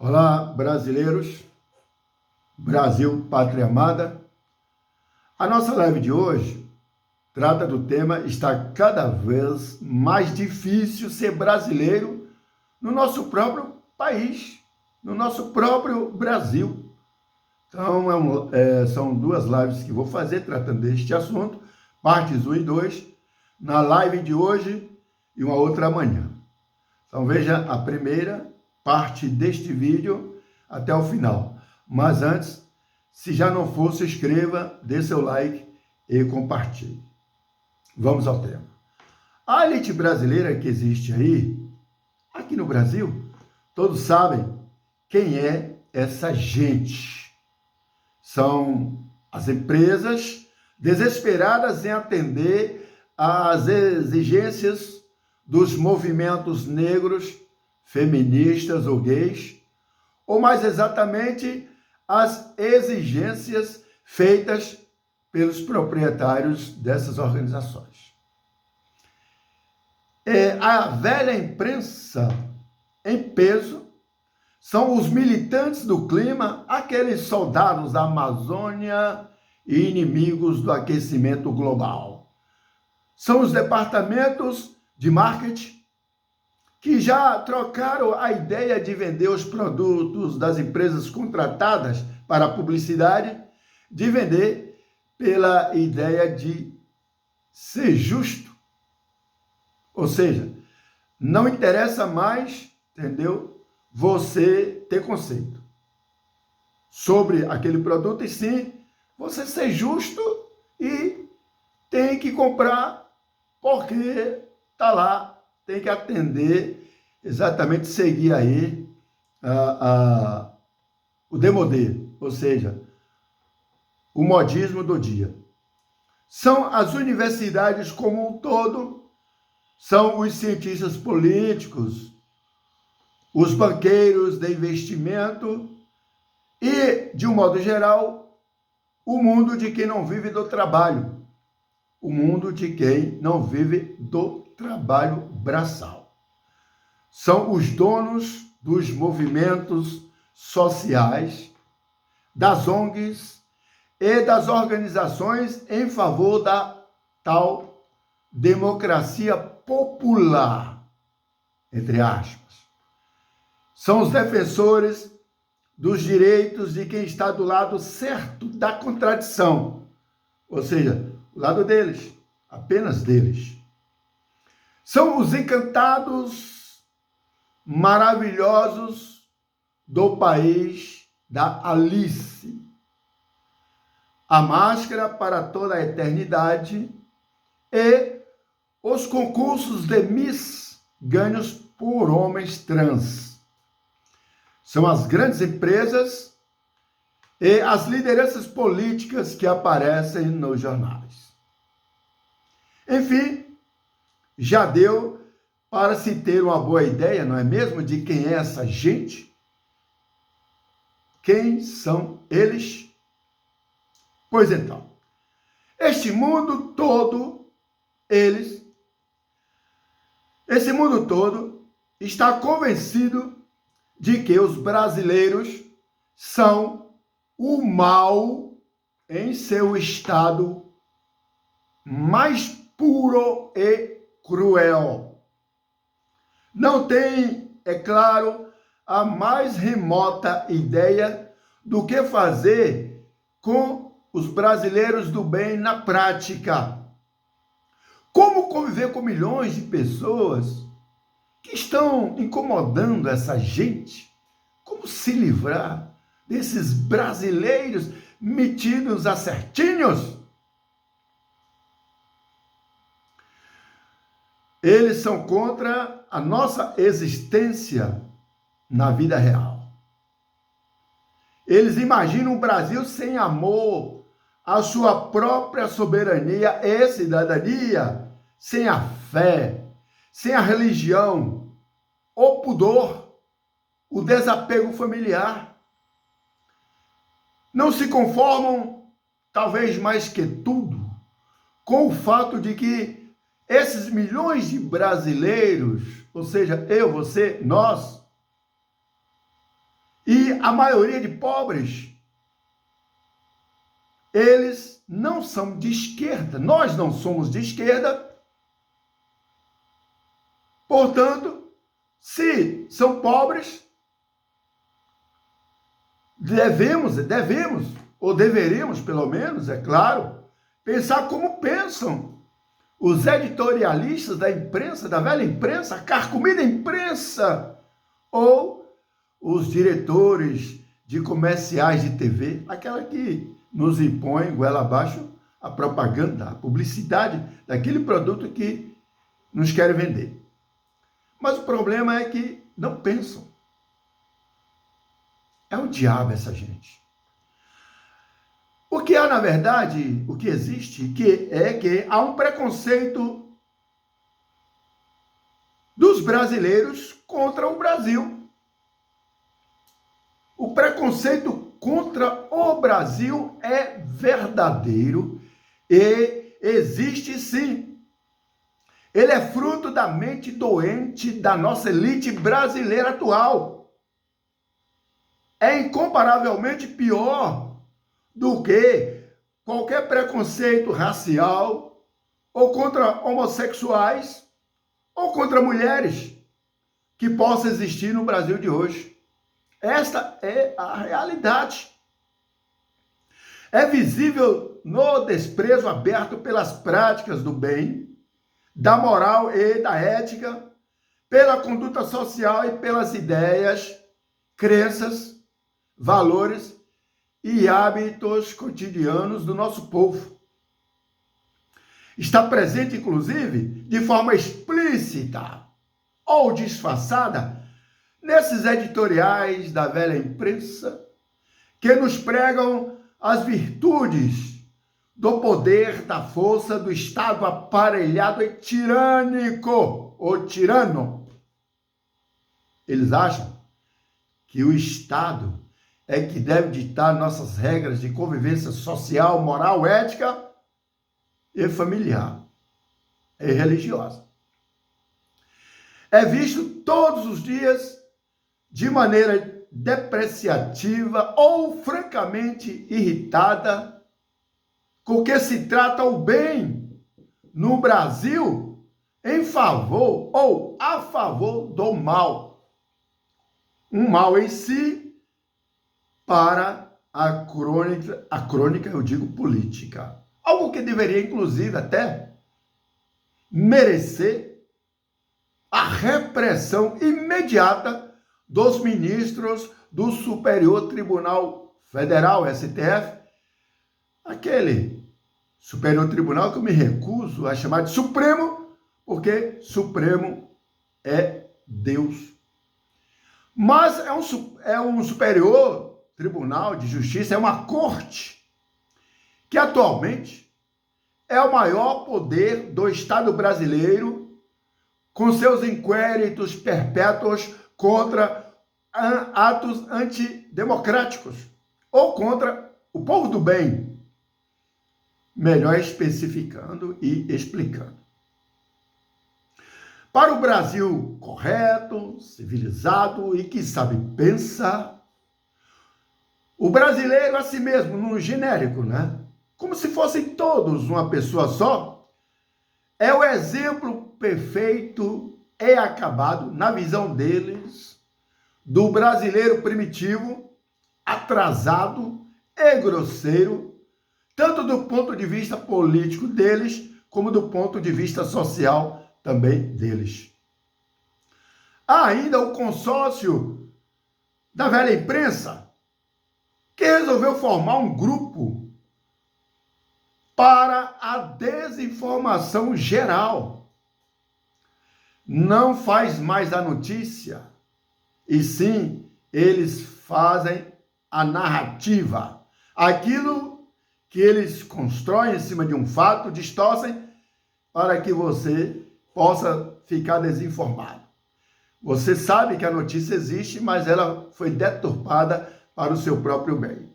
Olá, brasileiros, Brasil, pátria amada. A nossa live de hoje trata do tema "Está cada vez mais difícil ser brasileiro no nosso próprio país, no nosso próprio Brasil". Então, são duas lives que vou fazer tratando deste assunto, partes 1 e 2, na live de hoje e uma outra amanhã. Então, veja a primeira parte deste vídeo até o final. Mas antes, se já não for, se inscreva, dê seu like e compartilhe. Vamos ao tema. A elite brasileira que existe aí, aqui no Brasil, todos sabem quem é essa gente. São as empresas desesperadas em atender às exigências dos movimentos negros, feministas ou gays, ou mais exatamente, as exigências feitas pelos proprietários dessas organizações. A velha imprensa em peso são os militantes do clima, aqueles soldados da Amazônia e inimigos do aquecimento global. São os departamentos de marketing que já trocaram a ideia de vender os produtos das empresas contratadas para a publicidade, de vender pela ideia de ser justo. Ou seja, não interessa mais, entendeu, você ter conceito sobre aquele produto, e sim você ser justo e tem que comprar porque está lá, tem que atender, exatamente seguir aí o demodê, ou seja, o modismo do dia. São as universidades como um todo, são os cientistas políticos, os banqueiros de investimento e, de um modo geral, o mundo de quem não vive do trabalho, o mundo de quem não vive do trabalho braçal. São os donos dos movimentos sociais, das ONGs e das organizações em favor da tal democracia popular, entre aspas. São os defensores dos direitos de quem está do lado certo da contradição, ou seja, o lado deles, apenas deles. São os encantados maravilhosos do país da Alice. A máscara para toda a eternidade e os concursos de Miss ganhos por homens trans. São as grandes empresas e as lideranças políticas que aparecem nos jornais. Enfim, já deu para se ter uma boa ideia, não é mesmo, de quem é essa gente? Quem são eles? Pois então, esse mundo todo está convencido de que os brasileiros são o mal em seu estado mais puro e cruel. Não tem, é claro, a mais remota ideia do que fazer com os brasileiros do bem na prática. Como conviver com milhões de pessoas que estão incomodando essa gente? Como se livrar desses brasileiros metidos a certinhos? Eles são contra a nossa existência na vida real. Eles imaginam um Brasil sem amor à sua própria soberania e cidadania, sem a fé, sem a religião, o pudor, o desapego familiar. Não se conformam, talvez mais que tudo, com o fato de que esses milhões de brasileiros, ou seja, eu, você, nós, E a maioria de pobres, eles não são de esquerda. Nós não somos de esquerda. Portanto, se são pobres, devemos, ou deveríamos, pelo menos, é claro, pensar como pensam os editorialistas da imprensa, da velha imprensa, a carcomida imprensa, ou os diretores de comerciais de TV, aquela que nos impõe, goela abaixo, a propaganda, a publicidade daquele produto que nos querem vender. Mas o problema é que não pensam. É o diabo essa gente. O que há, na verdade, o que existe, que há um preconceito dos brasileiros contra o Brasil. O preconceito contra o Brasil é verdadeiro e existe sim. Ele é fruto da mente doente da nossa elite brasileira atual. É incomparavelmente pior do que qualquer preconceito racial ou contra homossexuais ou contra mulheres que possa existir no Brasil de hoje. Esta é a realidade. É visível no desprezo aberto pelas práticas do bem, da moral e da ética, pela conduta social e pelas ideias, crenças, valores e hábitos cotidianos do nosso povo. Está presente, inclusive, de forma explícita ou disfarçada, nesses editoriais da velha imprensa, que nos pregam as virtudes do poder, da força do Estado aparelhado e tirânico, ou tirano. Eles acham que o Estado é que deve ditar nossas regras de convivência social, moral, ética e familiar e religiosa. É visto todos os dias de maneira depreciativa ou francamente irritada com que se trata o bem no Brasil em favor ou a favor do mal. Um mal em si para a crônica, eu digo política. Algo que deveria, inclusive, até merecer a repressão imediata dos ministros do Superior Tribunal Federal, STF, aquele Superior Tribunal que eu me recuso a chamar de Supremo, porque Supremo é Deus. Mas é um Superior Tribunal de Justiça, é uma corte que atualmente é o maior poder do Estado brasileiro, com seus inquéritos perpétuos contra atos antidemocráticos ou contra o povo do bem, melhor especificando e explicando. Para o Brasil correto, civilizado e que sabe pensar, o brasileiro a si mesmo, no genérico, né? Como se fossem todos uma pessoa só, é o exemplo perfeito e acabado, na visão deles, do brasileiro primitivo, atrasado e grosseiro, tanto do ponto de vista político deles, como do ponto de vista social também deles. Há ainda o consórcio da velha imprensa, que resolveu formar um grupo para a desinformação geral. Não faz mais a notícia, e sim, eles fazem a narrativa. Aquilo que eles constroem em cima de um fato, distorcem para que você possa ficar desinformado. Você sabe que a notícia existe, mas ela foi deturpada para o seu próprio bem.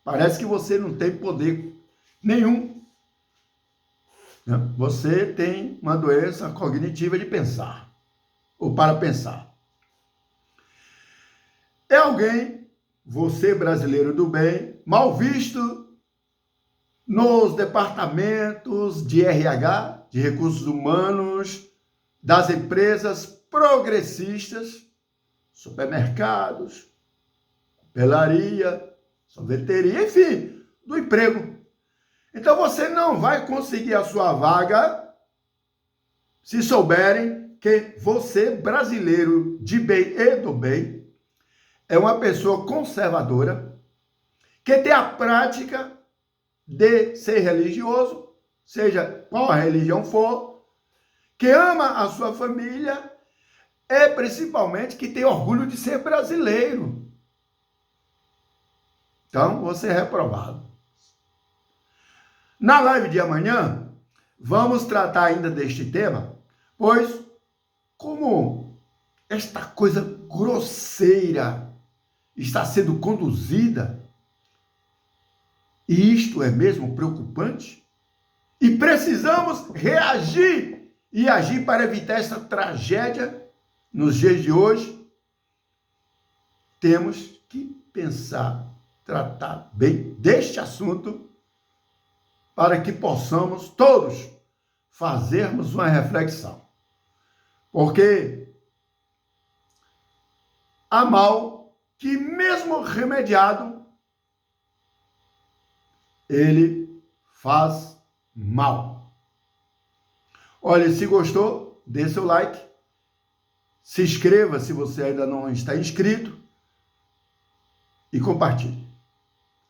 Parece que você não tem poder nenhum. Você tem uma doença cognitiva de pensar, ou para pensar. é alguém, você brasileiro do bem, mal visto nos departamentos de RH, de recursos humanos, das empresas progressistas, supermercados, pelaria, sorveteria, enfim, do emprego. Então você não vai conseguir a sua vaga se souberem que você, brasileiro de bem e do bem, é uma pessoa conservadora, que tem a prática de ser religioso, seja qual a religião for, que ama a sua família e principalmente que tem orgulho de ser brasileiro. Então, você é reprovado. Na live de amanhã, vamos tratar ainda deste tema, pois como esta coisa grosseira está sendo conduzida, e isto é mesmo preocupante, e precisamos reagir e agir para evitar essa tragédia nos dias de hoje, temos que pensar, tratar bem deste assunto para que possamos todos fazermos uma reflexão. Porque há mal que mesmo remediado, ele faz mal. Olha, se gostou, dê seu like, se inscreva se você ainda não está inscrito e compartilhe.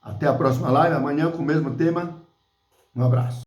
Até a próxima live, amanhã com o mesmo tema. Um abraço.